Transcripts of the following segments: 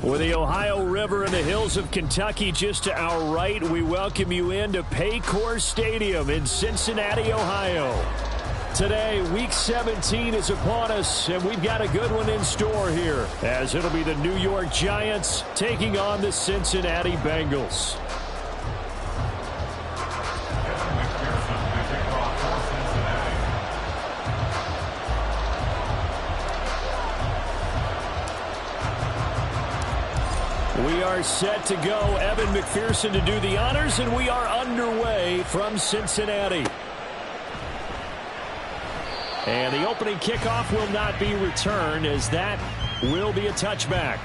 With the Ohio River and the hills of Kentucky just to our right, we welcome you into Paycor Stadium in Cincinnati, Ohio. Today, Week 17 is upon us, and we've got a good one in store here, as it'll be the New York Giants taking on the Cincinnati Bengals. We are set to go. Evan McPherson to do the honors, and we are underway from Cincinnati. And the opening kickoff will not be returned, as that will be a touchback.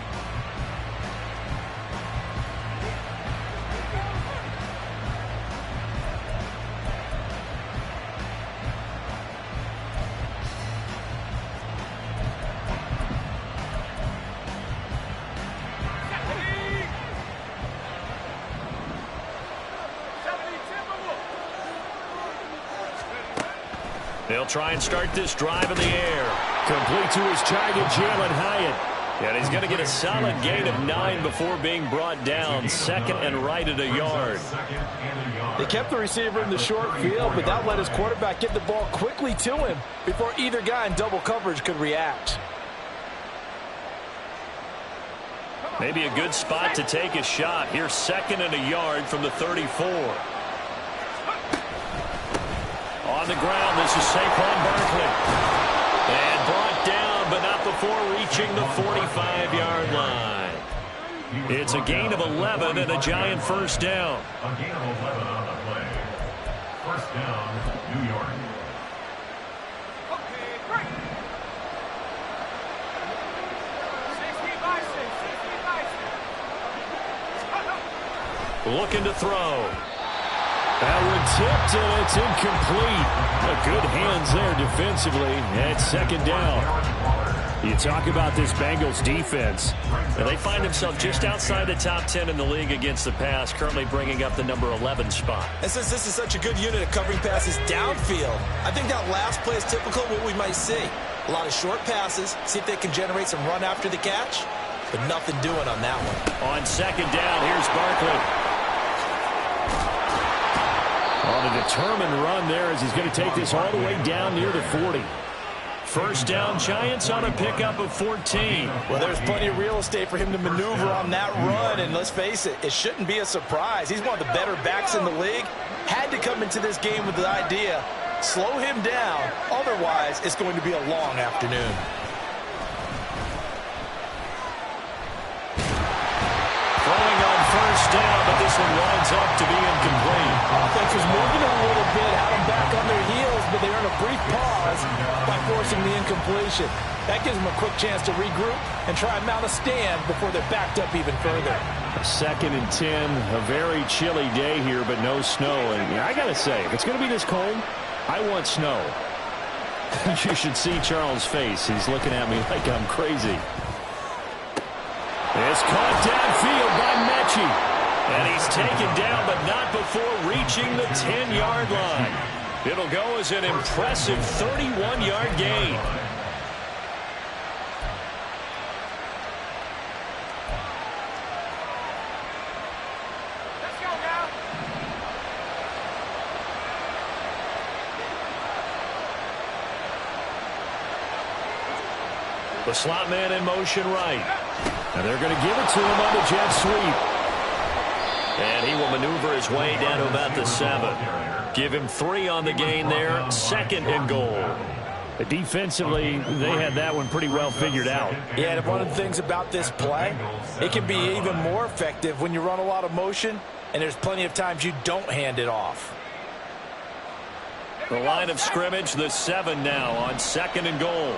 They'll try and start this drive in the air. Complete to his target, Jalen Hyatt. And he's going to get a solid gain of 9 before being brought down. Second and right at a yard. They kept the receiver in the short field, but that let his quarterback get the ball quickly to him before either guy in double coverage could react. Maybe a good spot to take a shot. Here's second and a yard from the 34. On the ground, this is Saquon Barkley. And brought down, but not before reaching the 45-yard line. It's a gain of 11 and a Giant first down. A gain of 11 on the play. First down, New York. Okay, great. 60 by 6. Looking to throw. That one tipped, and it's incomplete. Good hands there defensively. And second down. You talk about this Bengals defense. Now, they find themselves just outside the top 10 in the league against the pass, currently bringing up the number 11 spot. And since this is such a good unit of covering passes downfield, I think that last play is typical of what we might see. A lot of short passes, see if they can generate some run after the catch, but nothing doing on that one. On second down, here's Barkley. On a determined run there as he's going to take this all the way down near the 40. First down, Giants on a pickup of 14. Well, there's plenty of real estate for him to maneuver on that run, and let's face it, it shouldn't be a surprise. He's one of the better backs in the league. Had to come into this game with the idea, slow him down, otherwise it's going to be a long afternoon. Throwing on first down, but this one winds up to be incomplete. Offense was moving a little bit, had them back on their heels, but they earned a brief pause by forcing the incompletion. That gives them a quick chance to regroup and try and mount a stand before they're backed up even further. Second and 10, a very chilly day here, but no snow. And I got to say, if it's going to be this cold, I want snow. You should see Charles' face. He's looking at me like I'm crazy. It's caught downfield by Mechie. And he's taken down, but not before reaching the 10-yard line. It'll go as an impressive 31-yard gain. The slot man in motion right. And they're going to give it to him on the jet sweep. And he will maneuver his way down to about the 7. Give him 3 on the gain there. 2nd and goal. Defensively, they had that one pretty well figured out. Yeah, and one of the things about this play, it can be even more effective when you run a lot of motion, and there's plenty of times you don't hand it off. The line of scrimmage, the 7 now on 2nd and goal.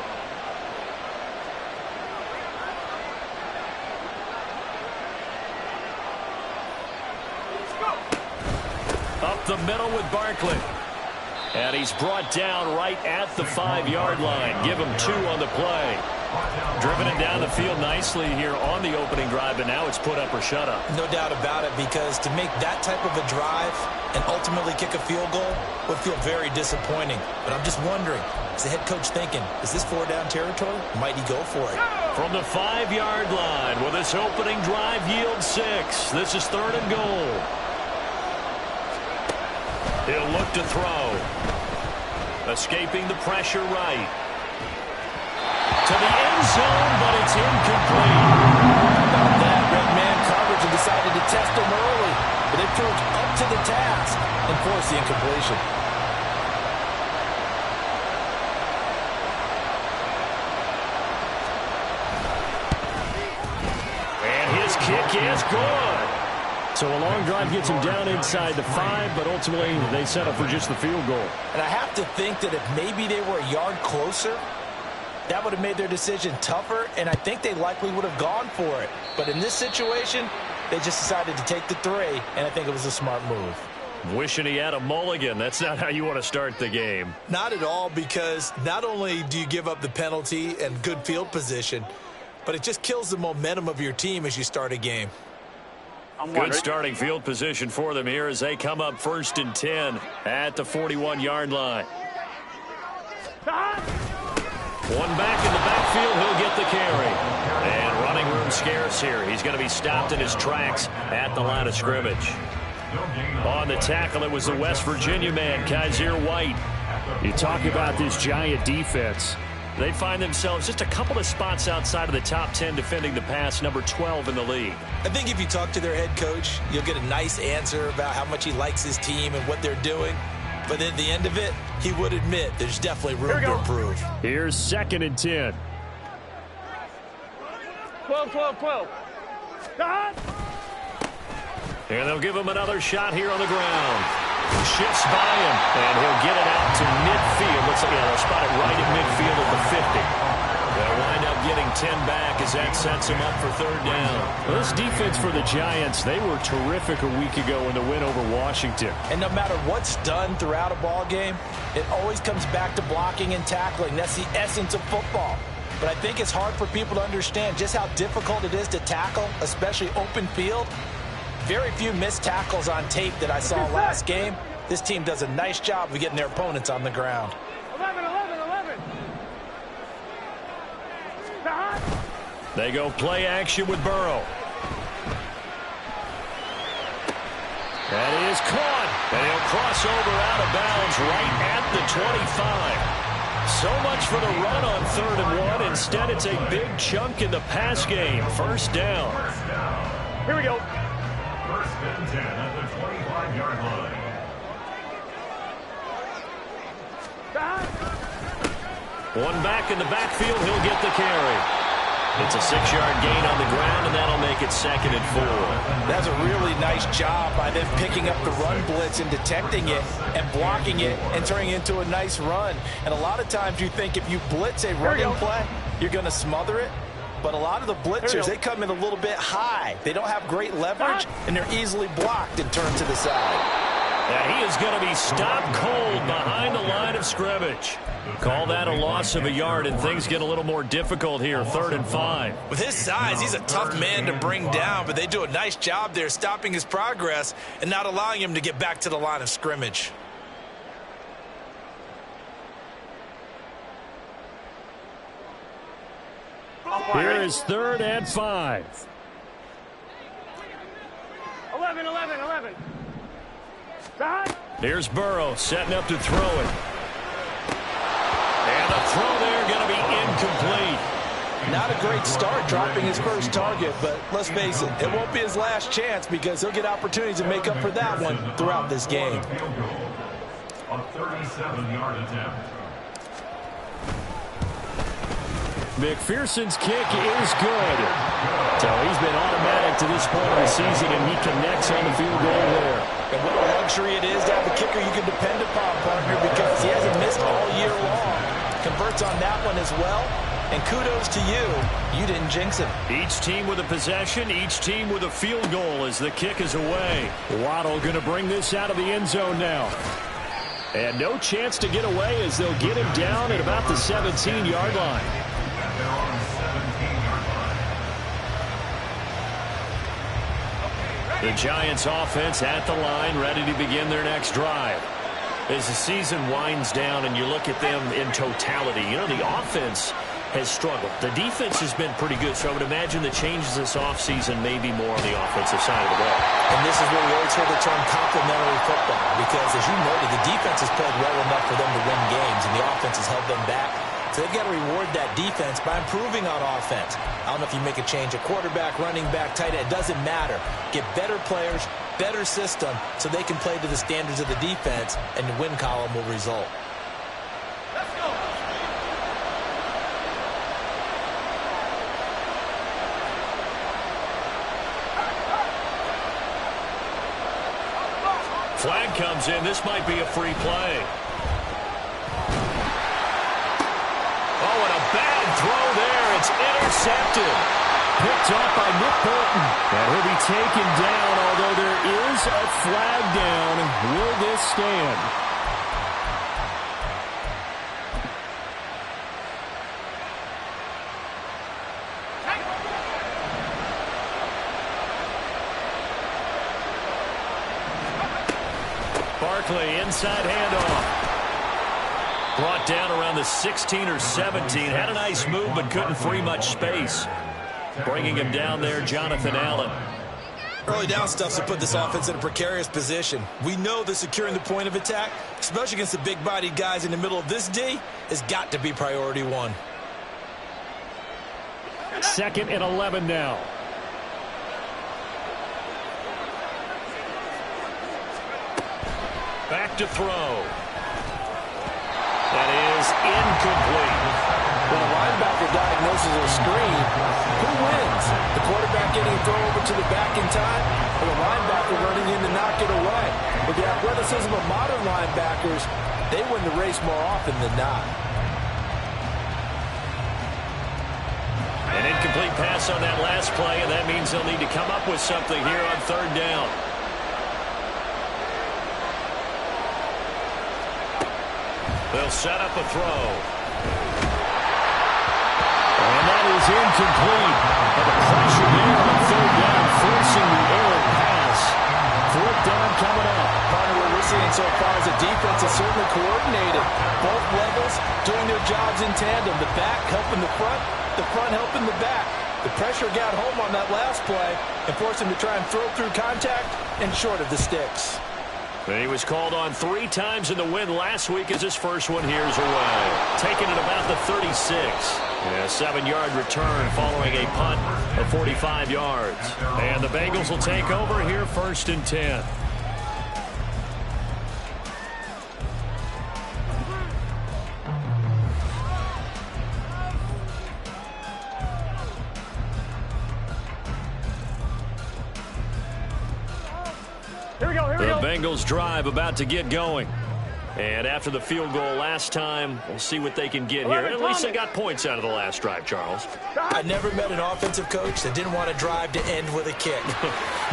Up the middle with Barkley. And he's brought down right at the 5-yard line. Give him 2 on the play. Driven it down the field nicely here on the opening drive, but now it's put up or shut up. No doubt about it, because to make that type of a drive and ultimately kick a field goal would feel very disappointing. But I'm just wondering, is the head coach thinking, is this 4-down territory? Might he go for it? From the 5-yard line, will this opening drive yield 6? This is 3rd and goal. He'll look to throw. Escaping the pressure right. To the end zone, but it's incomplete. How about that? Red man coverage and decided to test him early. But they proved up to the task and forced the incompletion. And his kick is good. So a long drive gets him down inside the 5, but ultimately they settle for just the field goal. And I have to think that if maybe they were a yard closer, that would have made their decision tougher, and I think they likely would have gone for it. But in this situation, they just decided to take the 3, and I think it was a smart move. Wishing he had a mulligan. That's not how you want to start the game. Not at all, because not only do you give up the penalty and good field position, but it just kills the momentum of your team as you start a game. Good starting field position for them here as they come up 1st and 10 at the 41-yard line. One back in the backfield, he'll get the carry. And running room scarce here. He's going to be stopped in his tracks at the line of scrimmage. On the tackle, it was the West Virginia man, Kaiser White. You talk about this Giant defense. They find themselves just a couple of spots outside of the top 10 defending the pass, number 12 in the league. I think if you talk to their head coach, you'll get a nice answer about how much he likes his team and what they're doing. But at the end of it, he would admit there's definitely room to improve. Here's 2nd and 10. 12. And they'll give him another shot here on the ground. Shifts by him, and he'll get it out to midfield. Looks like they'll spot it right at midfield at the 50. They'll wind up getting 10 back as that sets him up for 3rd down. Well, this defense for the Giants, they were terrific a week ago in the win over Washington. And no matter what's done throughout a ball game, it always comes back to blocking and tackling. That's the essence of football. But I think it's hard for people to understand just how difficult it is to tackle, especially open field. Very few missed tackles on tape that I saw last game. This team does a nice job of getting their opponents on the ground. 11. They go play action with Burrow. That is caught. And he'll cross over out of bounds right at the 25. So much for the run on 3rd and 1. Instead, it's a big chunk in the pass game. 1st down. Here we go. 1st and 10 at the 25-yard line. One back in the backfield, he'll get the carry. It's a 6-yard gain on the ground, and that'll make it 2nd and 4. That's a really nice job by them picking up the run blitz and detecting it and blocking it and turning it into a nice run. And a lot of times you think if you blitz a running play, you're going to smother it. But a lot of the blitzers, they come in a little bit high. They don't have great leverage, and they're easily blocked and turned to the side. And he is going to be stopped cold behind the line of scrimmage. Call that a loss of a yard, and things get a little more difficult here, 3rd and 5. With his size, he's a tough man to bring down, but they do a nice job there stopping his progress and not allowing him to get back to the line of scrimmage. Here is 3rd and 5. 11. Here's Burrow setting up to throw it. And the throw there going to be incomplete. Not a great start dropping his first target, but let's face it, it won't be his last chance because he'll get opportunities to make up for that one throughout this game. A 37-yard attempt. McPherson's kick is good. So he's been automatic to this point of the season, and he connects on the field goal there. And what a luxury it is to have a kicker you can depend upon, partner, because he hasn't missed all year long. Converts on that one as well. And kudos to you. You didn't jinx him. Each team with a possession, each team with a field goal as the kick is away. Waddle going to bring this out of the end zone now. And no chance to get away as they'll get him down at about the 17-yard line. The Giants offense at the line, ready to begin their next drive. As the season winds down and you look at them in totality, you know, the offense has struggled. The defense has been pretty good, so I would imagine the changes this offseason may be more on the offensive side of the ball. And this is where we always hear the term complementary football, because as you noted, the defense has played well enough for them to win games, and the offense has held them back. So they've got to reward that defense by improving on offense. I don't know if you make a change at quarterback, running back, tight end. It doesn't matter. Get better players, better system, so they can play to the standards of the defense, and the win column will result. Let's go. Flag comes in. This might be a free play. Oh, and a bad throw there. It's intercepted. Picked up by Nick Bolton. And he'll be taken down, although there is a flag down. Will this stand? Barkley, inside handoff. Brought down around the 16 or 17. Had a nice move, but couldn't free much space. Bringing him down there, Jonathan Allen. Early down stuff to put this offense in a precarious position. We know that securing the point of attack, especially against the big-bodied guys in the middle of this D, has got to be priority one. 2nd and 11 now. Back to throw. That is incomplete. When a linebacker diagnoses a screen, who wins? The quarterback getting a throw over to the back in time, or the linebacker running in to knock it away? With the athleticism of modern linebackers, they win the race more often than not. An incomplete pass on that last play, and that means they'll need to come up with something here on 3rd down. They'll set up a throw. And that is incomplete. And the pressure there on 3rd down, forcing the errant pass. 4th down coming up. Partner, what we're seeing so far is the defense is certainly coordinated. Both levels doing their jobs in tandem. The back helping the front helping the back. The pressure got home on that last play and forced him to try and throw through contact and short of the sticks. He was called on 3 times in the win last week as his first one here is away. Taking it about the 36. And a 7-yard return following a punt of 45 yards. And the Bengals will take over here 1st and 10. The Bengals drive about to get going. And after the field goal last time, we'll see what they can get here. At least they got points out of the last drive, Charles. I never met an offensive coach that didn't want to drive to end with a kick.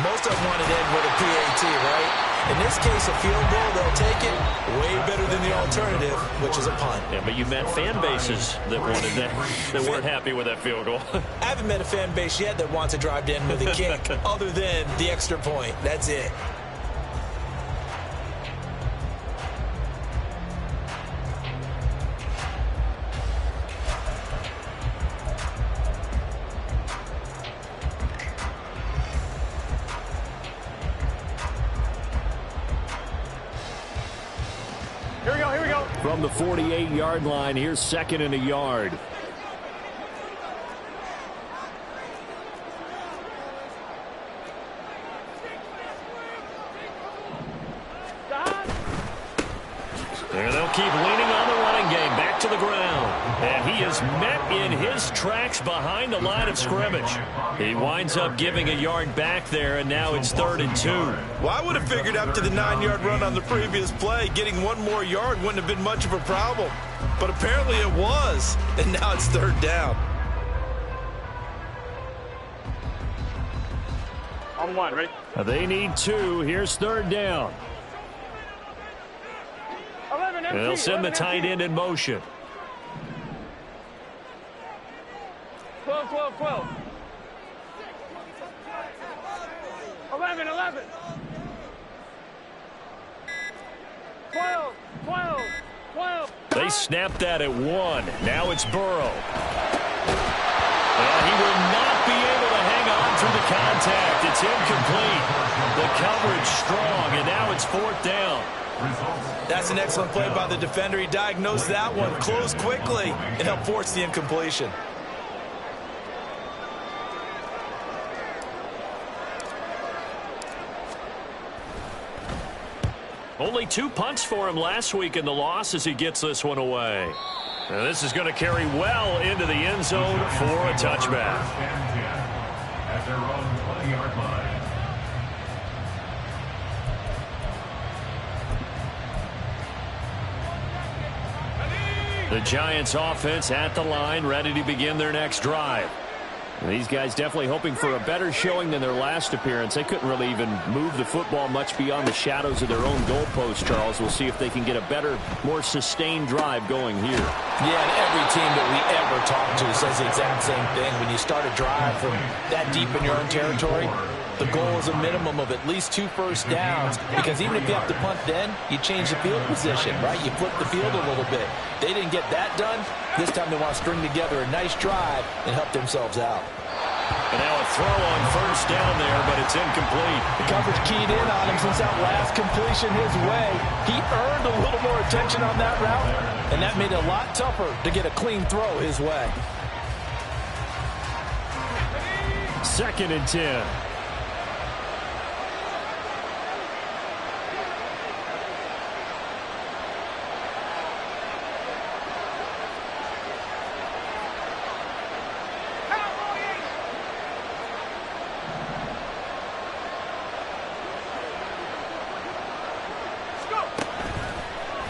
Most of them want to end with a PAT, right? In this case, a field goal, they'll take it way better than the alternative, which is a punt. Yeah, but you met fan bases that wanted that, that weren't happy with that field goal. I haven't met a fan base yet that wants to drive to end with a kick other than the extra point. That's it. From the 48-yard line, here's 2nd and a yard. keep leaning on the running game. Back to the ground. And he is met in his tracks behind the line of scrimmage. He winds up giving a yard back there, and now it's 3rd and 2. Well, I would have figured after the 9-yard run on the previous play, getting one more yard wouldn't have been much of a problem. But apparently it was, and now it's 3rd down. On 1, ready? They need 2. Here's 3rd down. 11, And they'll send the tight end in motion. 12, 12, 12. 11, 11. 12, 12, 12. They snapped that at 1. Now it's Burrow. And he will not be able to hang on through the contact. It's incomplete. The coverage strong, and now it's 4th down. That's an excellent play by the defender. He diagnosed that one, closed quickly, and helped force the incompletion. Only 2 punts for him last week in the loss as he gets this one away. And this is going to carry well into the end zone for a touchback. At their own 20-yard line. The Giants offense at the line, ready to begin their next drive. And these guys definitely hoping for a better showing than their last appearance. They couldn't really even move the football much beyond the shadows of their own goalpost, Charles. We'll see if they can get a better, more sustained drive going here. Yeah, and every team that we ever talk to says the exact same thing. When you start a drive from that deep in your own territory, the goal is a minimum of at least 2 first downs, because even if you have to punt then, you change the field position, right? You flip the field a little bit. They didn't get that done. This time they want to string together a nice drive and help themselves out. And now a throw on first down there, but it's incomplete. The coverage keyed in on him since that last completion his way. He earned a little more attention on that route, and that made it a lot tougher to get a clean throw his way. 2nd and 10.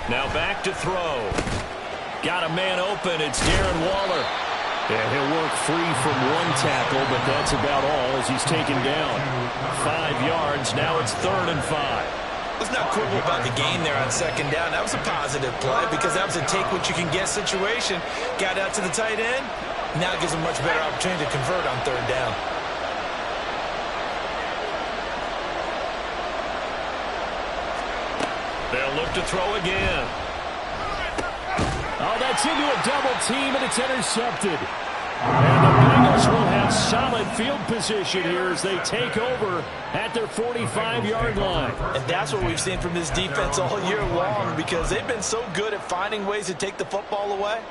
Now back to throw. Got a man open. It's Darren Waller. And he'll work free from 1 tackle, but that's about all as he's taken down. 5 yards. Now it's 3rd and 5. Let's not quibble about the gain there on 2nd down. That was a positive play because that was a take-what-you-can-get situation. Got out to the tight end. Now it gives him a much better opportunity to convert on 3rd down. They'll look to throw again. Oh, that's into a double team, and it's intercepted. And the Bengals will have solid field position here as they take over at their 45-yard line. And that's what we've seen from this defense all year long, because they've been so good at finding ways to take the football away.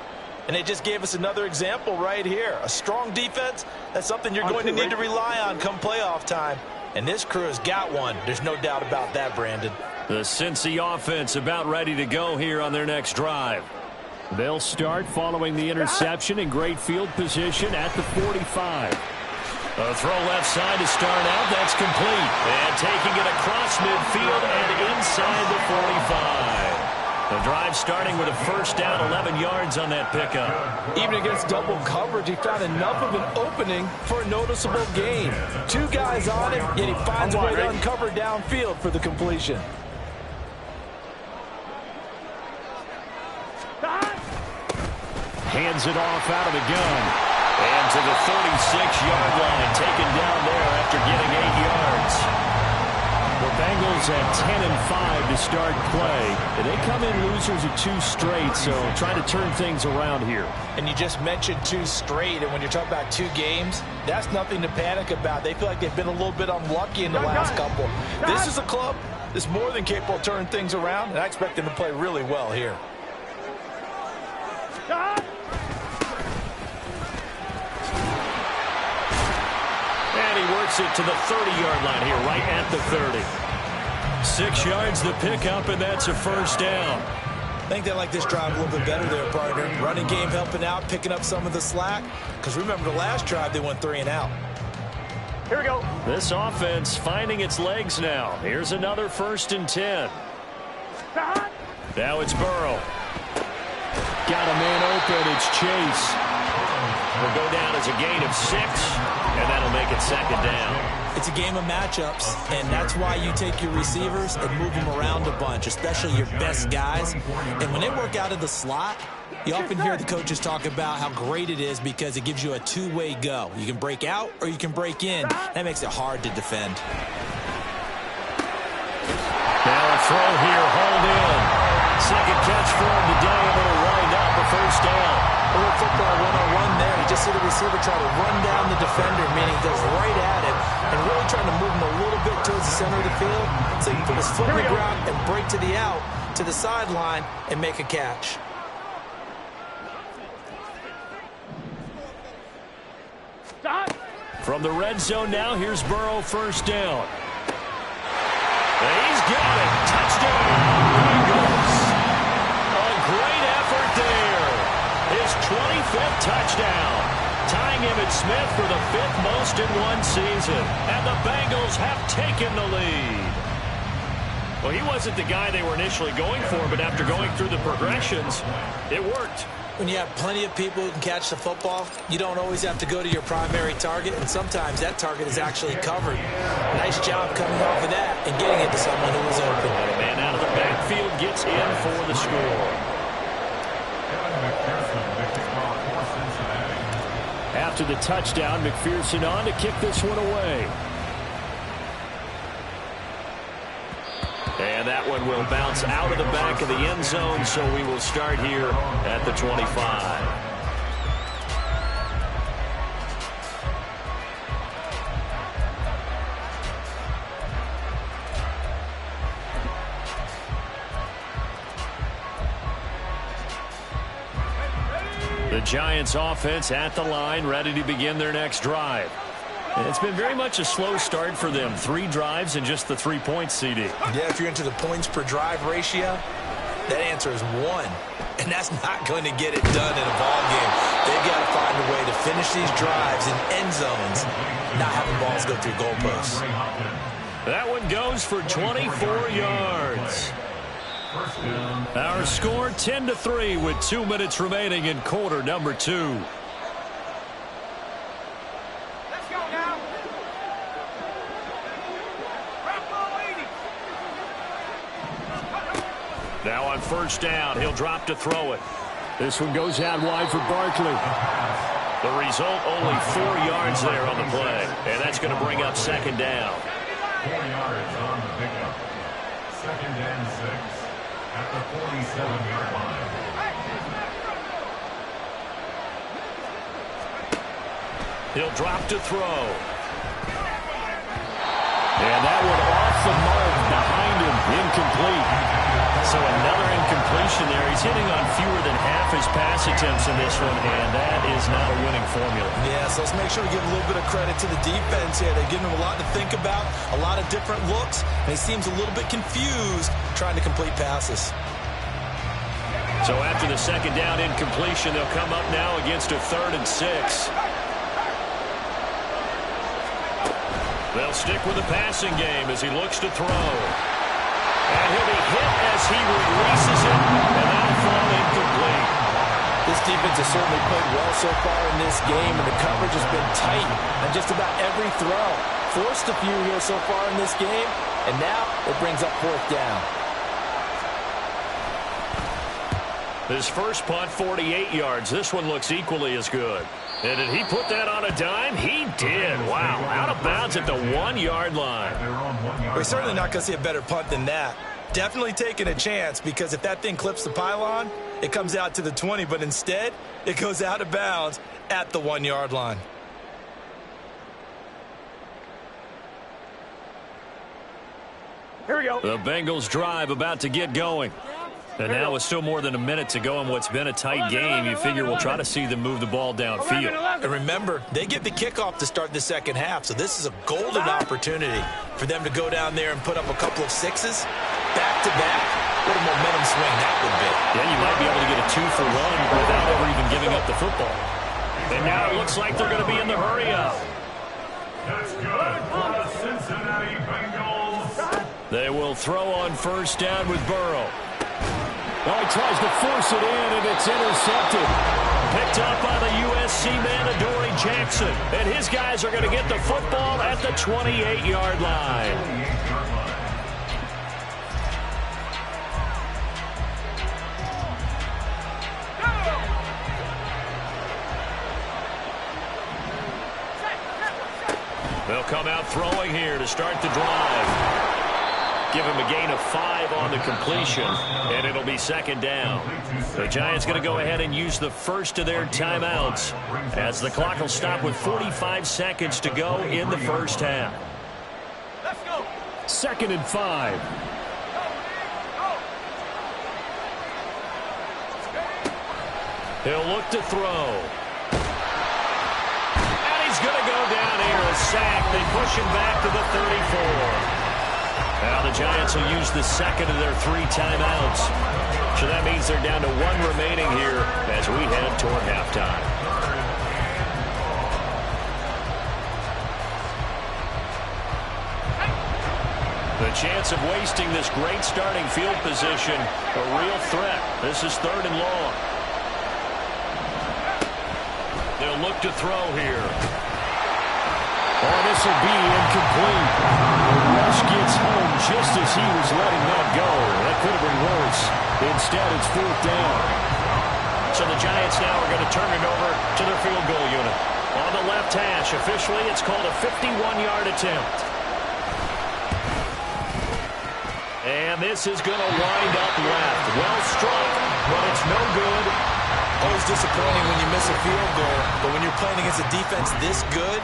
And they just gave us another example right here. A strong defense, that's something you're going to need to rely on come playoff time. And this crew has got one. There's no doubt about that, Brandon. The Cincy offense about ready to go here on their next drive. They'll start following the interception in great field position at the 45. A throw left side to start out. That's complete. And taking it across midfield and inside the 45. The drive starting with a first down, 11 yards on that pickup. Even against double coverage, he found enough of an opening for a noticeable gain. 2 guys on it, yet he finds a way to uncover downfield for the completion. Hands it off out of the gun. And to the 36-yard line, taken down there after getting 8 yards. The Bengals at 10-5 to start play. And they come in losers of 2 straight, so trying to turn things around here. And you just mentioned 2 straight, and when you're talking about 2 games, that's nothing to panic about. They feel like they've been a little bit unlucky in the last couple. This is a club that's more than capable of turning things around, and I expect them to play really well here. And he works it to the 30-yard line here, right at the 30. 6 yards the pickup, and that's a first down. I think they like this drive a little bit better there, partner. Running game helping out, picking up some of the slack. Because remember, the last drive, they went 3 and out. Here we go. This offense finding its legs now. Here's another 1st and 10. Now it's Burrow. Got a man open. It's Chase. Will go down as a gain of 6, and that'll make it 2nd down. It's a game of matchups, and that's why you take your receivers and move them around a bunch, especially your best guys. And when they work out of the slot, you often hear the coaches talk about how great it is because it gives you a two-way go. You can break out or you can break in. That makes it hard to defend. Now a throw here, hold in. Second catch for him today, and it'll wind up a 1st down. A little football one-on-one there. You just see the receiver try to run down the defender, meaning goes right at him, and really trying to move him a little bit towards the center of the field so he can put his foot in the ground and break to the out, to the sideline, and make a catch. From the red zone now, here's Burrow, 1st down. He's got it. Touchdown, Bengals. A great effort there. His 25th touchdown, tying Emmitt Smith for the 5th most in one season. And the Bengals have taken the lead. Well, he wasn't the guy they were initially going for, but after going through the progressions, it worked. When you have plenty of people who can catch the football, you don't always have to go to your primary target, and sometimes that target is actually covered. Nice job coming off of that and getting it to someone who was open. And a man out of the backfield gets in for the score. After the touchdown, McPherson on to kick this one away. And that one will bounce out of the back of the end zone, so we will start here at the 25. The Giants offense at the line, ready to begin their next drive. It's been very much a slow start for them. 3 drives and just the 3 points, CD. Yeah, if you're into the points per drive ratio, that answer is 1. And that's not going to get it done in a ball game. They've got to find a way to finish these drives in end zones, not having balls go through goalposts. That one goes for 24 yards. Our score 10-3 with 2 minutes remaining in quarter number 2. Now on 1st down, he'll drop to throw it. This one goes out wide for Barkley. The result, only 4 yards there on the play. And that's going to bring up 2nd down. 4 yards on the pickup. 2nd and 6 at the 47-yard line. He'll drop to throw. And that one off the mark behind him, incomplete. So another incompletion there. He's hitting on fewer than half his pass attempts in this one, and that is not a winning formula. Yeah, so let's make sure we give a little bit of credit to the defense here. They're giving him a lot to think about, a lot of different looks, and he seems a little bit confused trying to complete passes. So after the 2nd down incompletion, they'll come up now against a 3rd and 6. They'll stick with the passing game as he looks to throw. And he'll be hit as he releases it, and that'll fall incomplete. This defense has certainly played well so far in this game, and the coverage has been tight on just about every throw. Forced a few here so far in this game, and now it brings up 4th down. His first punt, 48 yards. This one looks equally as good. And did he put that on a dime? He did. Wow. Out of bounds at the 1-yard line. We're certainly not going to see a better punt than that. Definitely taking a chance, because if that thing clips the pylon, it comes out to the 20, but instead it goes out of bounds at the 1-yard line. Here we go. The Bengals drive about to get going. And now with still more than a minute to go in what's been a tight game, you figure we'll try to see them move the ball downfield. And remember, they get the kickoff to start the 2nd half, so this is a golden opportunity for them to go down there and put up a couple of 6s back-to-back What a momentum swing that would be. Yeah, you might be able to get a 2 for 1 without ever even giving up the football. And now it looks like they're going to be in the hurry-up. That's good for the Cincinnati Bengals. They will throw on first down with Burrow. Well, he tries to force it in, and it's intercepted. Picked up by the USC man, Adoree Jackson. And his guys are going to get the football at the 28-yard line. They'll come out throwing here to start the drive. Give him a gain of 5 on the completion, and it'll be second down. The Giants going to go ahead and use the first of their timeouts as the clock will stop with 45 seconds to go in the first half. Let's go. 2nd and 5. He'll look to throw. And he's going to go down here, a sack. They push him back to the 34. Now the Giants will use the second of their 3 timeouts. So that means they're down to 1 remaining here as we head toward halftime. The chance of wasting this great starting field position, a real threat. This is 3rd and long. They'll look to throw here. Oh, this will be incomplete. The rush gets home just as he was letting that go. That could have been worse. Instead, it's 4th down. So the Giants now are going to turn it over to their field goal unit. On the left hash, officially, it's called a 51-yard attempt. And this is going to wind up left. Well struck, but it's no good. Always disappointing when you miss a field goal, but when you're playing against a defense this good,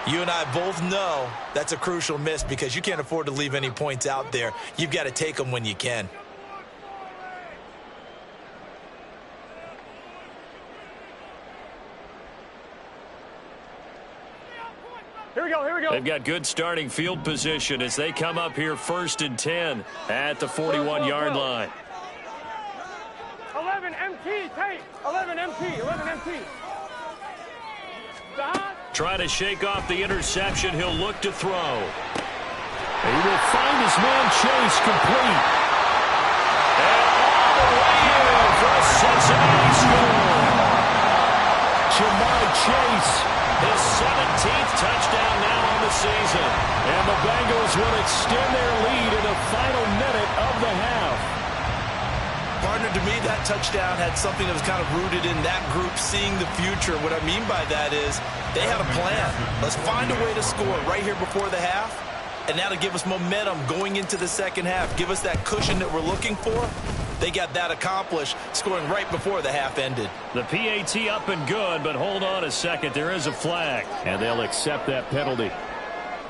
you and I both know that's a crucial miss because you can't afford to leave any points out there. You've got to take them when you can. Here we go, here we go. They've got good starting field position as they come up here 1st and 10 at the 41-yard line. 11 MT, tape. 11 MT, 11 MT. Trying to shake off the interception. He'll look to throw. He will find his man Chase complete. And all the way in for a Cincinnati score. Jamar Chase, his 17th touchdown now on the season. And the Bengals will extend their lead in the final minute of the half. Partner, to me, that touchdown had something that was kind of rooted in that group seeing the future. What I mean by that is they had a plan. Let's find a way to score right here before the half, and now to give us momentum going into the second half, give us that cushion that we're looking for. They got that accomplished, scoring right before the half ended. The PAT up and good, but hold on a second. There is a flag, and they'll accept that penalty.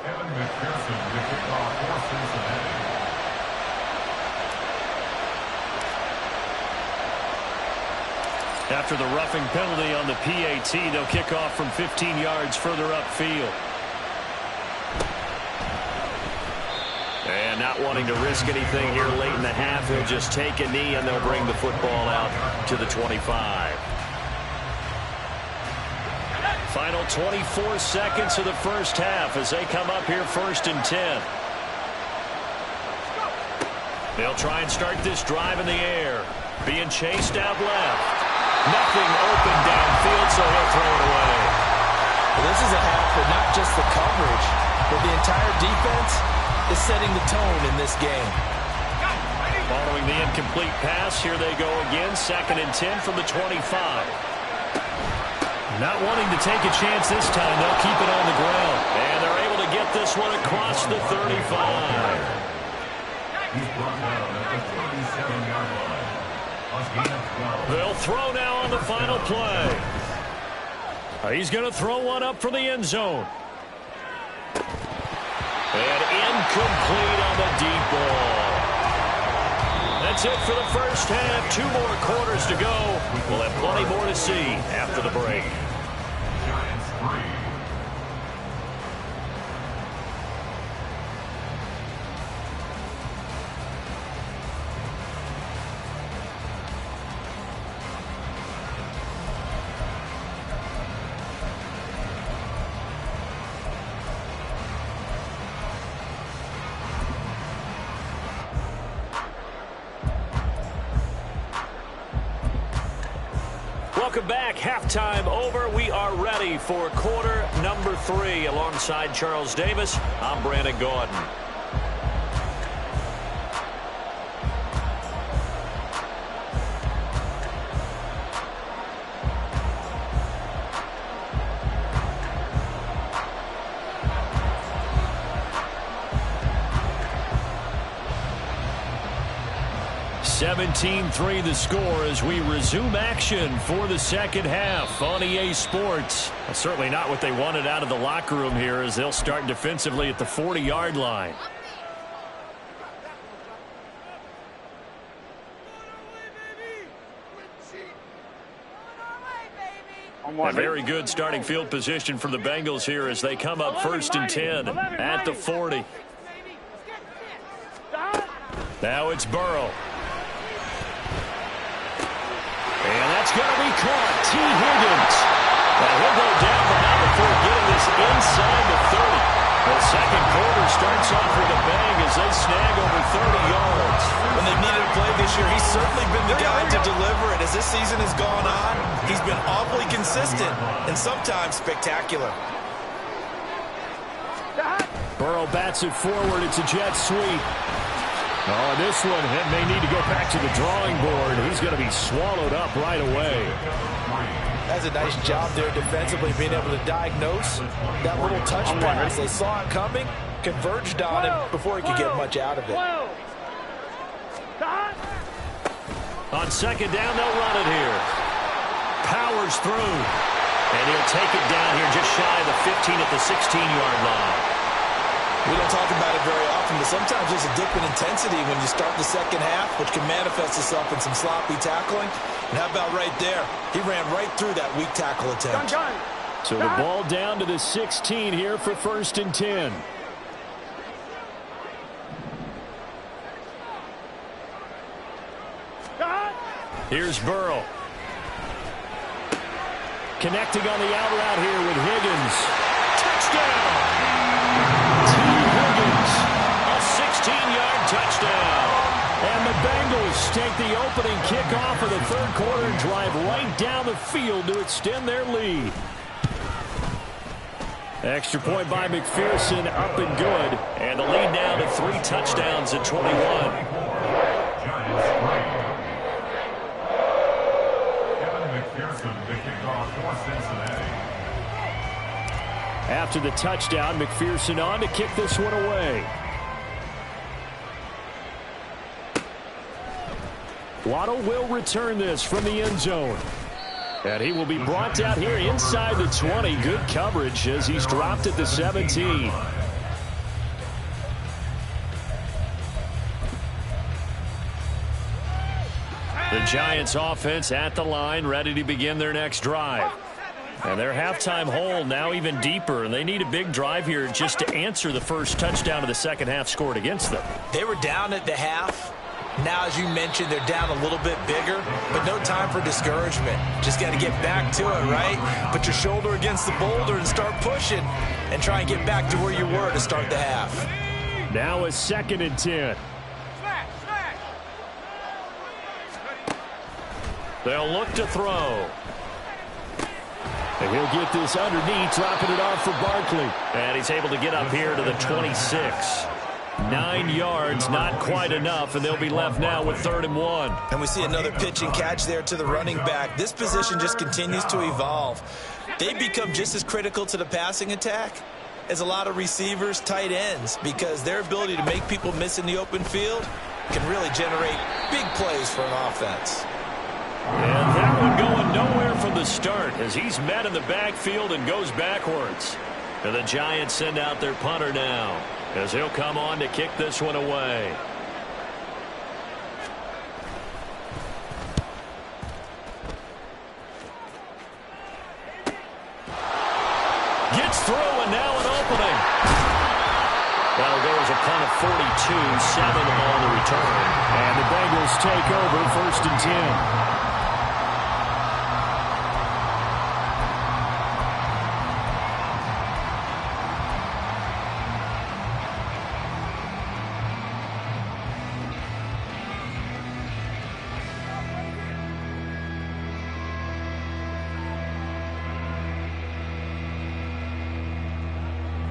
Kevin McPherson to kick off for Cincinnati. After the roughing penalty on the PAT, they'll kick off from 15 yards further upfield. And not wanting to risk anything here late in the half, he'll just take a knee and they'll bring the football out to the 25. Final 24 seconds of the first half as they come up here 1st and 10. They'll try and start this drive in the air. Being chased out left. Nothing open downfield, so he'll throw it away. Well, this is a half for not just the coverage, but the entire defense is setting the tone in this game. Following the incomplete pass, here they go again. 2nd and 10 from the 25. Not wanting to take a chance this time, they'll keep it on the ground. And they're able to get this one across the 35. He's brought down at the 37-yard line. They'll throw now on the final play. He's going to throw one up for the end zone. And incomplete on the deep ball. That's it for the first half. 2 more quarters to go. We'll have plenty more to see after the break. Giants 3. Welcome back. Halftime over. We are ready for quarter number 3. Alongside Charles Davis, I'm Brandon Gordon. (17-3) the score as we resume action for the second half on EA Sports. Well, certainly not what they wanted out of the locker room here as they'll start defensively at the 40-yard line. A very good starting field position for the Bengals here as they come up 1st and 10 at the 40. Now it's Burrow. And that's going to be caught. T. Higgins. Well, he'll go down, but not before getting this inside the 30. The second quarter starts off with a bang as they snag over 30 yards. When they've needed a play this year, he's certainly been the guy to deliver it. As this season has gone on, he's been awfully consistent and sometimes spectacular. Burrow bats it forward. It's a jet sweep. Oh, this one may need to go back to the drawing board. He's going to be swallowed up right away. That's a nice job there defensively, being able to diagnose that little touch pass. They saw it coming, converged on him before he could get much out of it. On second down, they'll run it here. Powers through. And he'll take it down here just shy of the 15 at the 16-yard line. We don't talk about it very often, but sometimes there's a dip in intensity when you start the second half, which can manifest itself in some sloppy tackling. And how about right there? He ran right through that weak tackle attempt. So the ball down to the 16 here for 1st and 10. Here's Burrow. Connecting on the out route here with Higgins. Touchdown! A 16-yard touchdown. And the Bengals take the opening kickoff of the third quarter and drive right down the field to extend their lead. Extra point by McPherson, up and good. And the lead now to 3 touchdowns at 21. After the touchdown, McPherson on to kick this one away. Waddle will return this from the end zone. And he will be brought out here inside the 20. Good coverage as he's dropped at the 17. The Giants offense at the line, ready to begin their next drive. And their halftime hole now even deeper, and they need a big drive here just to answer the first touchdown of the second half scored against them. They were down at the half. Now, as you mentioned, they're down a little bit bigger, but no time for discouragement. Just got to get back to it, right? Put your shoulder against the boulder and start pushing and try and get back to where you were to start the half. Now a 2nd and 10. They'll look to throw. And he'll get this underneath, dropping it off for Barkley. And he's able to get up here to the 26. 9 yards, not quite enough, and they'll be left now with 3rd and 1. And we see another pitch and catch there to the running back. This position just continues to evolve. They become just as critical to the passing attack as a lot of receivers, tight ends, because their ability to make people miss in the open field can really generate big plays for an offense. And that one going nowhere from the start as he's met in the backfield and goes backwards. And the Giants send out their punter now as he'll come on to kick this one away. Gets through and now an opening. Well, there was a punt of 42, 7 on the return. And the Bengals take over 1st and 10.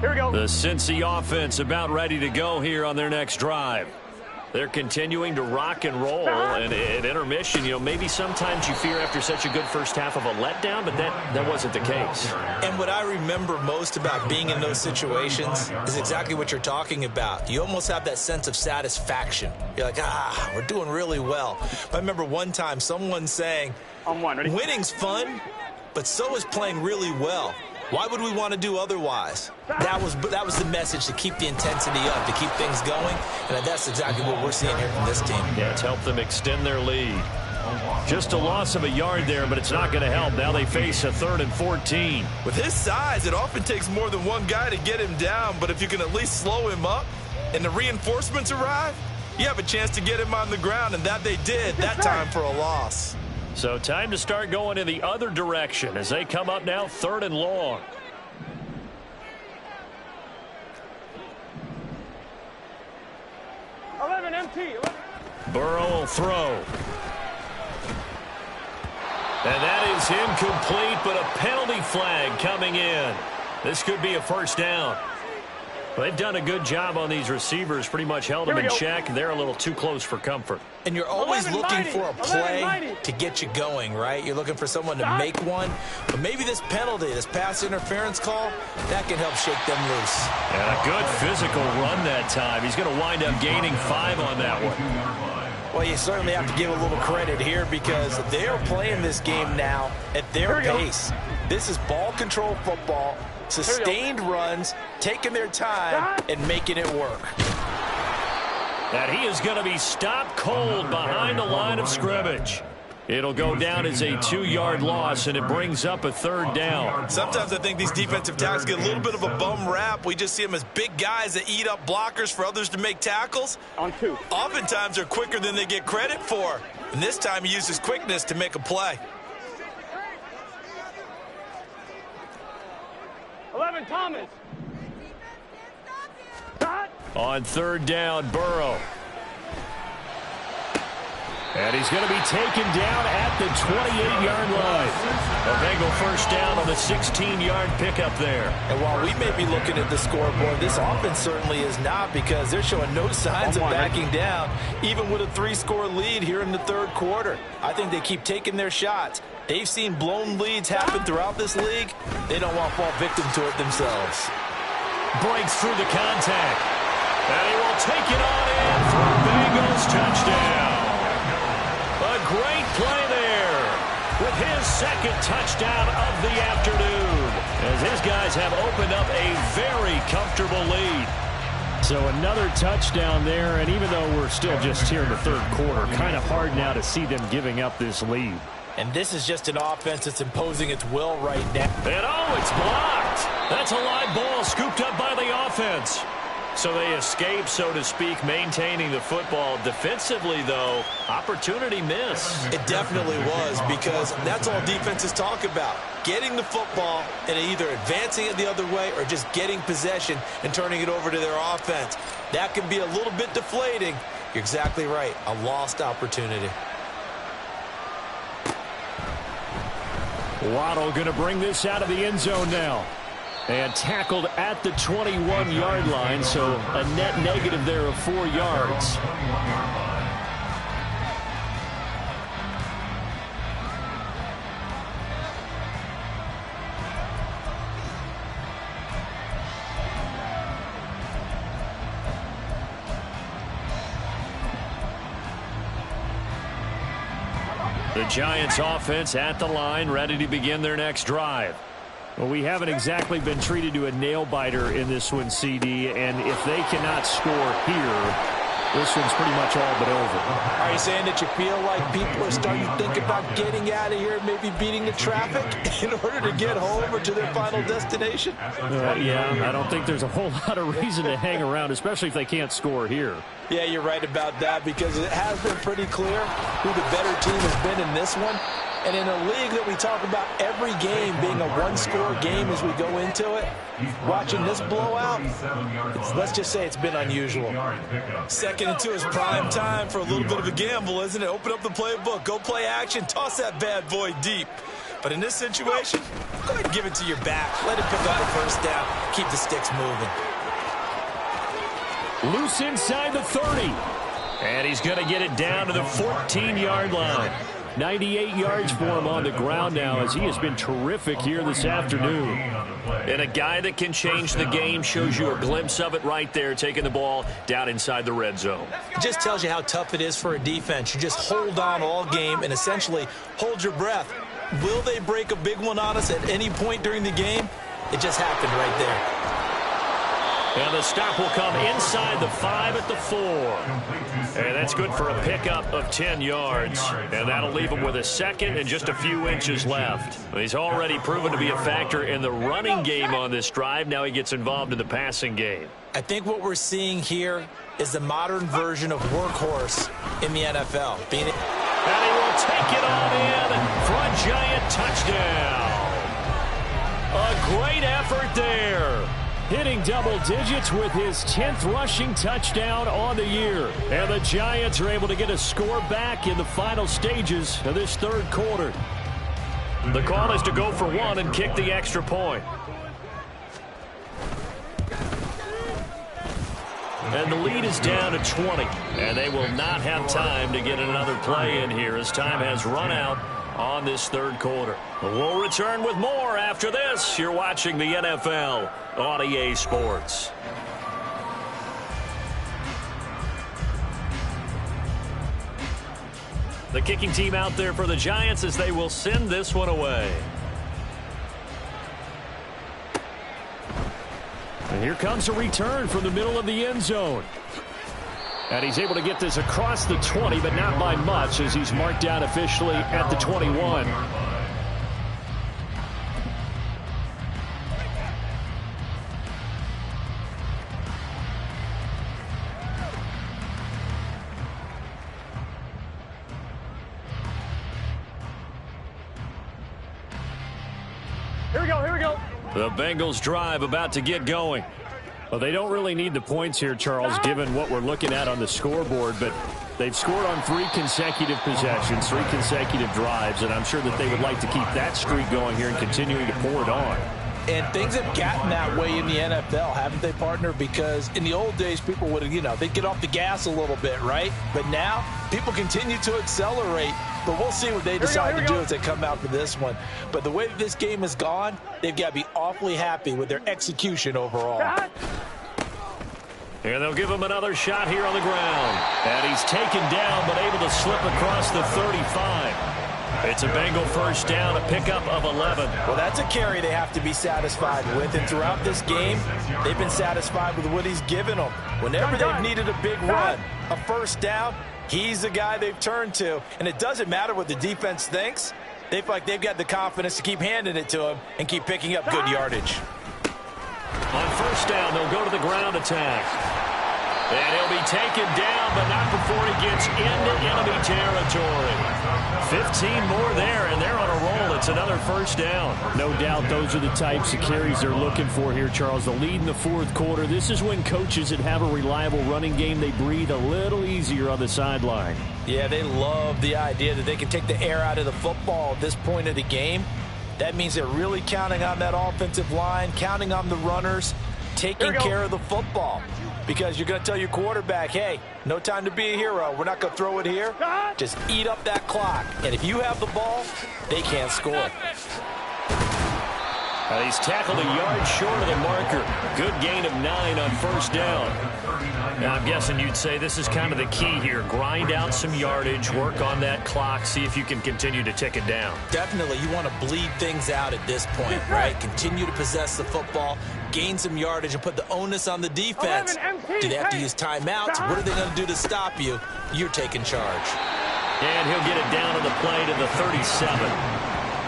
Here we go. The Cincy offense about ready to go here on their next drive. They're continuing to rock and roll, and at intermission, you know, maybe sometimes you fear after such a good first half of a letdown, but that wasn't the case. And what I remember most about being in those situations is exactly what you're talking about. You almost have that sense of satisfaction. You're like, we're doing really well. But I remember one time someone saying, On one, ready? winning's fun, but so is playing really well. Why would we want to do otherwise? That was the message, to keep the intensity up, to keep things going, and that's exactly what we're seeing here from this team. Yeah, it's helped them extend their lead. Just a loss of a yard there, but it's not going to help. Now they face a 3rd and 14. With his size, it often takes more than one guy to get him down, but if you can at least slow him up and the reinforcements arrive, you have a chance to get him on the ground, and that they did that time for a loss. So time to start going in the other direction as they come up now 3rd and long. Burrow will throw. And that is incomplete, but a penalty flag coming in. This could be a first down. They've done a good job on these receivers, pretty much held them in check. They're a little too close for comfort. And you're always looking for a play to get you going, right? You're looking for someone to make one. But maybe this penalty, this pass interference call, that can help shake them loose. And a good physical run that time. He's going to wind up gaining 5 on that one. Well, you certainly have to give a little credit here because they are playing this game now at their pace. This is ball control football. Sustained runs, taking their time, and making it work. And he is going to be stopped cold behind the line of scrimmage. It'll go down as a 2-yard loss, and it brings up a 3rd down. Sometimes I think these defensive tackles get a little bit of a bum rap. We just see them as big guys that eat up blockers for others to make tackles. On 2. Oftentimes they're quicker than they get credit for. And this time he used his quickness to make a play. 11, Thomas. On 3rd down, Burrow. And he's going to be taken down at the 28-yard line. A Bengal first down on the 16-yard pickup there. And while we may be looking at the scoreboard, this offense certainly is not, because they're showing no signs of backing down, even with a 3-score lead here in the 3rd quarter. I think they keep taking their shots. They've seen blown leads happen throughout this league. They don't want to fall victim to it themselves. Breaks through the contact. And he will take it on in for a Bengals touchdown. A great play there with his 2nd touchdown of the afternoon, as his guys have opened up a very comfortable lead. So another touchdown there, and even though we're still just here in the 3rd quarter, kind of hard now to see them giving up this lead. And this is just an offense that's imposing its will right now. And it's blocked. That's a live ball scooped up by the offense. So they escape, so to speak, maintaining the football. Defensively, though, opportunity miss. It definitely was, because that's all defenses talk about. Getting the football and either advancing it the other way or just getting possession and turning it over to their offense. That can be a little bit deflating. You're exactly right. A lost opportunity. Waddle going to bring this out of the end zone now. And tackled at the 21-yard line, so a net negative there of 4 yards. The Giants offense at the line, ready to begin their next drive. Well, we haven't exactly been treated to a nail-biter in this one, CD, and if they cannot score here, this one's pretty much all but over. Are you saying that you feel like people are starting to think about getting out of here and maybe beating the traffic in order to get home or to their final destination? Yeah, I don't think there's a whole lot of reason to hang around, especially if they can't score here. Yeah, you're right about that, because it has been pretty clear who the better team has been in this one. And in a league that we talk about every game being a 1-score game as we go into it, watching this blowout, let's just say it's been unusual. 2nd and 2 is prime time for a little bit of a gamble, isn't it? Open up the playbook, go play action, toss that bad boy deep. But in this situation, go ahead and give it to your back. Let him pick up the first down. Keep the sticks moving. Loose inside the 30. And he's going to get it down to the 14-yard line. 98 yards for him on the ground now, as he has been terrific here this afternoon. And a guy that can change the game, shows you a glimpse of it right there, taking the ball down inside the red zone. It just tells you how tough it is for a defense. You just hold on all game and essentially hold your breath. Will they break a big one on us at any point during the game? It just happened right there. And the stop will come inside the 5 at the 4. And that's good for a pickup of 10 yards. And that'll leave him with a second and just a few inches left. He's already proven to be a factor in the running game on this drive. Now he gets involved in the passing game. I think what we're seeing here is the modern version of workhorse in the NFL. And he will take it on in for a giant touchdown. A great effort there. Hitting double digits with his 10th rushing touchdown on the year. And the Giants are able to get a score back in the final stages of this third quarter. The call is to go for one and kick the extra point. And the lead is down to 20. And they will not have time to get another play in here as time has run out on this third quarter. We'll return with more after this. You're watching the NFL on EA Sports. The kicking team out there for the Giants as they will send this one away. And here comes a return from the middle of the end zone. And he's able to get this across the 20, but not by much, as he's marked down officially at the 21. Here we go, here we go. The Bengals drive about to get going. Well, they don't really need the points here, Charles, given what we're looking at on the scoreboard, but they've scored on 3 consecutive possessions, 3 consecutive drives, and I'm sure that they would like to keep that streak going here and continuing to pour it on. And things have gotten that way in the NFL, haven't they, partner? Because in the old days, people would, they'd get off the gas a little bit, right? But now, people continue to accelerate. But we'll see what they decide to do as they come out for this one. But the way that this game has gone, they've got to be awfully happy with their execution overall. And they'll give him another shot here on the ground. And he's taken down, but able to slip across the 35. It's a Bengal first down, a pickup of 11. Well, that's a carry they have to be satisfied with. And throughout this game, they've been satisfied with what he's given them. Whenever they've needed a big run, a first down, he's the guy they've turned to. And it doesn't matter what the defense thinks. They feel like they've got the confidence to keep handing it to him and keep picking up good yardage. On first down, they'll go to the ground attack. And he'll be taken down, but not before he gets into enemy territory. 15 more there, and they're on a roll. It's another first down. No doubt those are the types of carries they're looking for here, Charles. The lead in the fourth quarter. This is when coaches that have a reliable running game, they breathe a little easier on the sideline. Yeah, they love the idea that they can take the air out of the football at this point of the game. That means they're really counting on that offensive line, counting on the runners, taking care of the football. Because you're going to tell your quarterback, hey, no time to be a hero. We're not going to throw it here. Just eat up that clock. And if you have the ball, they can't score. He's tackled a yard short of the marker. Good gain of 9 on first down. Now, I'm guessing you'd say this is kind of the key here. Grind out some yardage, work on that clock, see if you can continue to tick it down. Definitely, you want to bleed things out at this point, right? Continue to possess the football, gain some yardage, and put the onus on the defense. Do they have to use timeouts? What are they going to do to stop you? You're taking charge. And he'll get it down to the play to the 37.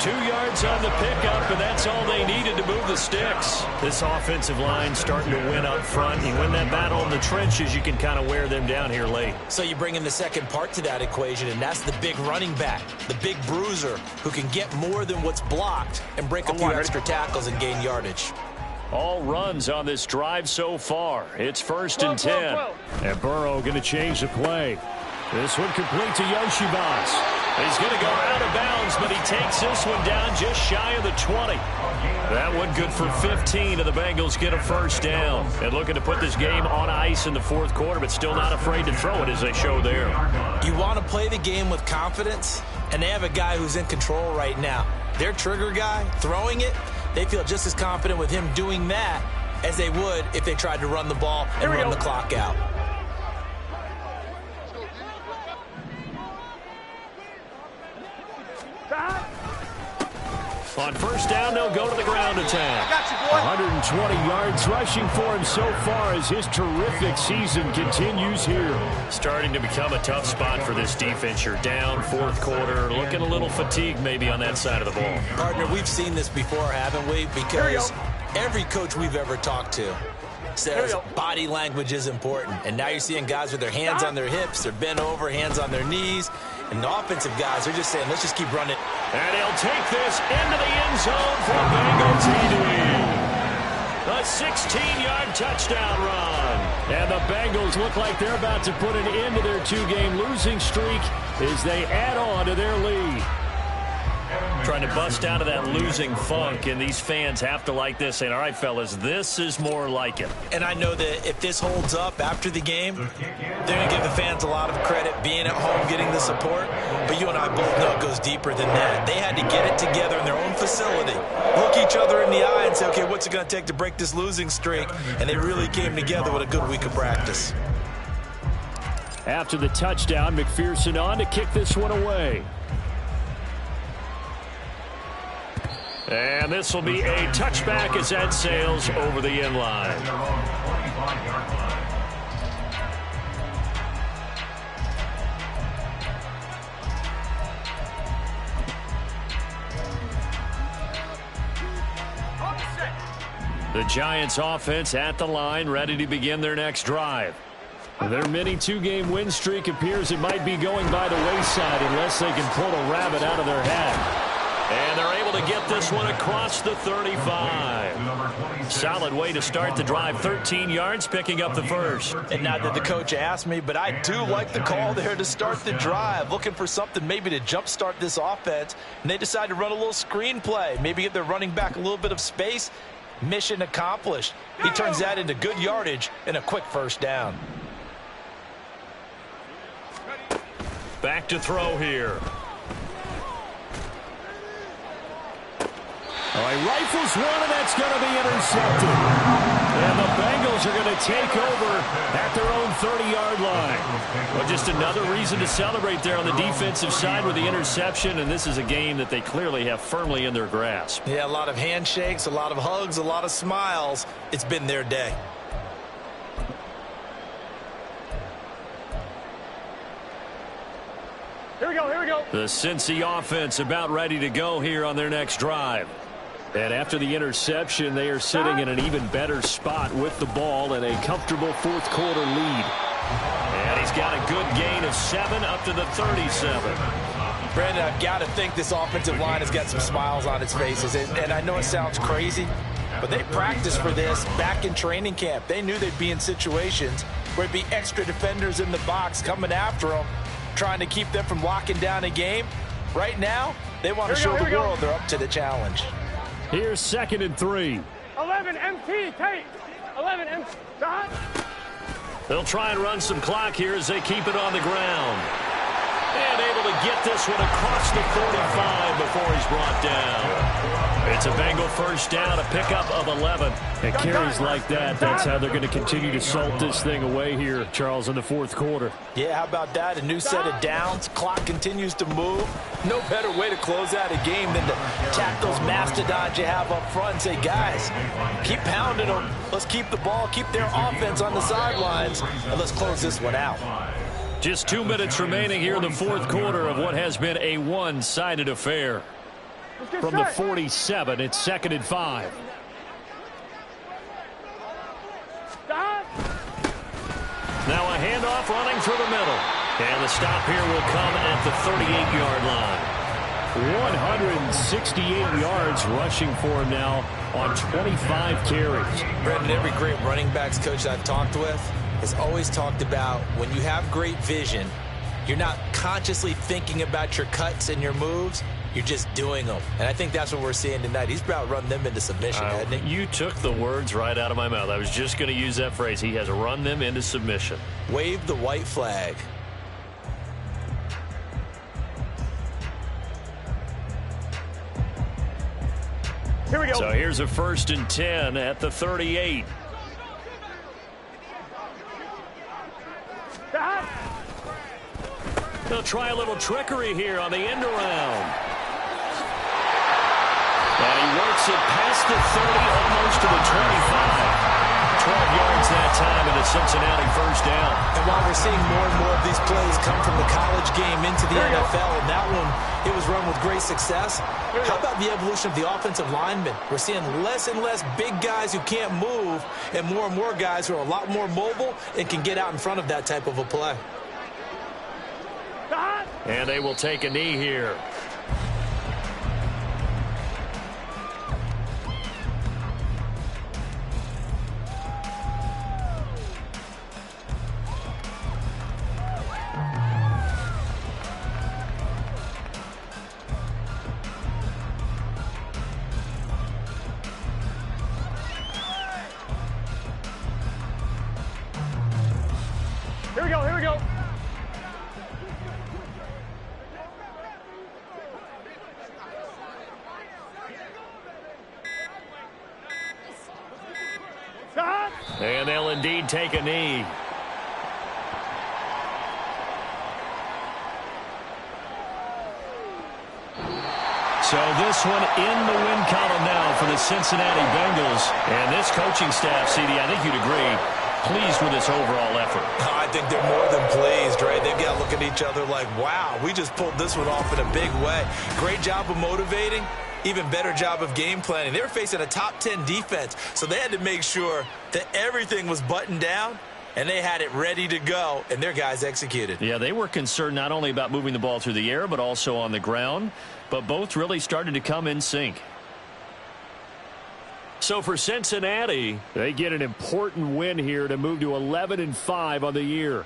2 yards on the pickup, and that's all they needed to move the sticks. This offensive line starting to win up front. You win that battle in the trenches, you can kind of wear them down here late. So you bring in the second part to that equation, and that's the big running back, the big bruiser, who can get more than what's blocked and break a few extra tackles and gain yardage. All runs on this drive so far. It's first and 10. And Burrow going to change the play. This one complete to Yoshibas. He's going to go out of bounds, but he takes this one down just shy of the 20. That one good for 15, and the Bengals get a first down. And looking to put this game on ice in the fourth quarter, but still not afraid to throw it as they show there. You want to play the game with confidence, and they have a guy who's in control right now. Their trigger guy, throwing it, they feel just as confident with him doing that as they would if they tried to run the ball and run the clock out. On first down, they'll go to the ground attack. 120 yards rushing for him so far as his terrific season continues here. Starting to become a tough spot for this defense. You're down fourth quarter, looking a little fatigued maybe on that side of the ball. Partner, we've seen this before, haven't we? Because every coach we've ever talked to says body language is important. And now you're seeing guys with their hands on their hips, they're bent over, hands on their knees. And the offensive guys are just saying, let's just keep running. And he'll take this into the end zone for a Bengals lead. A 16-yard touchdown run. And the Bengals look like they're about to put an end to their two-game losing streak as they add on to their lead. Trying to bust out of that losing funk, and these fans have to like this, saying, all right, fellas, this is more like it. And I know that if this holds up after the game, they're going to give the fans a lot of credit being at home, getting the support. But you and I both know it goes deeper than that. They had to get it together in their own facility, look each other in the eye and say, okay, what's it going to take to break this losing streak? And they really came together with a good week of practice. After the touchdown, McPherson on to kick this one away. And this will be a touchback as that sails over the end line. The Giants offense at the line, ready to begin their next drive. Their mini two-game win streak appears it might be going by the wayside unless they can pull a rabbit out of their hat. And they're able to get this one across the 35. Solid way to start the drive. 13 yards, picking up the first. And not that the coach asked me, but I do like the call there to start the drive. Looking for something maybe to jumpstart this offense. And they decide to run a little screen play. Maybe give their running back a little bit of space. Mission accomplished. He turns that into good yardage and a quick first down. Back to throw here. He rifles one, and that's going to be intercepted. And the Bengals are going to take over at their own 30-yard line. Well, just another reason to celebrate there on the defensive side with the interception, and this is a game that they clearly have firmly in their grasp. Yeah, a lot of handshakes, a lot of hugs, a lot of smiles. It's been their day. Here we go, here we go. The Cincy offense about ready to go here on their next drive. And after the interception, they are sitting in an even better spot with the ball and a comfortable fourth quarter lead. And he's got a good gain of 7 up to the 37. Brandon, I've got to think this offensive line has got some smiles on its faces. And I know it sounds crazy, but they practiced for this back in training camp. They knew they'd be in situations where it'd be extra defenders in the box coming after them, trying to keep them from locking down a game. Right now, they want to show the world they're up to the challenge. Here's 2nd and 3. 11 MT, take. 11 MT, stop. They'll try and run some clock here as they keep it on the ground. And able to get this one across the 45 before he's brought down. It's a Bengal first down, a pickup of 11. And carries like that, that's how they're going to continue to salt this thing away here, Charles, in the fourth quarter. Yeah, how about that? A new set of downs. Clock continues to move. No better way to close out a game than to tap those mastodons you have up front and say, guys, keep pounding them. Let's keep the ball, keep their offense on the sidelines, and let's close this one out. Just 2 minutes remaining here in the fourth quarter of what has been a one-sided affair. From the 47, it's 2nd and 5. Now a handoff running through the middle. And the stop here will come at the 38-yard line. 168 yards rushing for him now on 25 carries. Brandon, every great running backs coach I've talked with has always talked about when you have great vision, You're not consciously thinking about your cuts and your moves. You're just doing them. And I think that's what we're seeing tonight. He's about run them into submission, hasn't he? You took the words right out of my mouth. I was just going to use that phrase. He has run them into submission. Wave the white flag. Here we go. So here's a 1st and 10 at the 38. They'll try a little trickery here on the end around. And he works it past the 30, almost to the 25. 12 yards that time and a Cincinnati 1st down. And while we're seeing more and more of these plays come from the college game into the NFL, and that one, it was run with great success. How about the evolution of the offensive linemen? We're seeing less and less big guys who can't move and more guys who are a lot more mobile and can get out in front of that type of a play. And they will take a knee here. Here we go, here we go. And they'll indeed take a knee. So this one in the win column now for the Cincinnati Bengals. And this coaching staff, CD, I think you'd agree, pleased with this overall effort. I think they're more than pleased, right? They've got to look at each other like, wow, we just pulled this one off in a big way. Great job of motivating. Even better job of game planning. They were facing a top 10 defense, so they had to make sure that everything was buttoned down, and they had it ready to go, and their guys executed. Yeah, they were concerned not only about moving the ball through the air, but also on the ground, but both really started to come in sync. So for Cincinnati, they get an important win here to move to 11-5 on the year.